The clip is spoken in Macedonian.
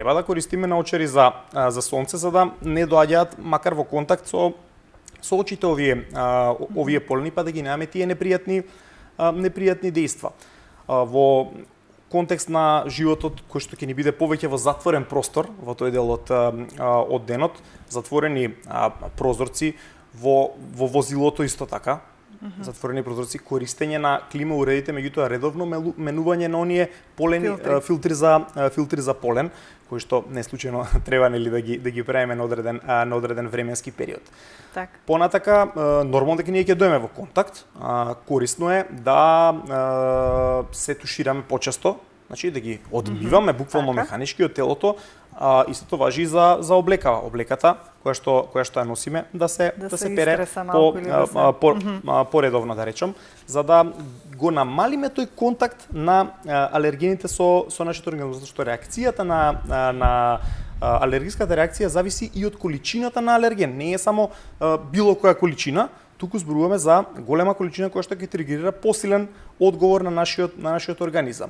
Треба да користиме наочари за сонце за да не доаѓаат макар во контакт со очите овие полени, па да ги немаме тие непријатни дејства. Во контекст на животот кој што ќе ни биде повеќе во затворен простор во тој дел од денот, затворени прозорци во возилото исто така. Затворени прозорци, користење на клима уредите, меѓутоа редовно менување на оние полени филтри за полен, кои што не случајно треба нели да ги правиме на одреден временски период. Так. Понатака нормално дека ние ќе доеме во контакт, корисно е да се тушираме почесто, значи да ги одмиваме буквално механички од телото. Истото важи и за облекава. Облеката која што ја носиме да се пере поредовно, да речам, за да го намалиме тој контакт на алергените со нашиот организам, затоа што реакцијата на алергиската реакција зависи и од количината на алерген. Не е само било која количина, туку зборуваме за голема количина која што ќе тригерира посилен одговор на нашиот организам.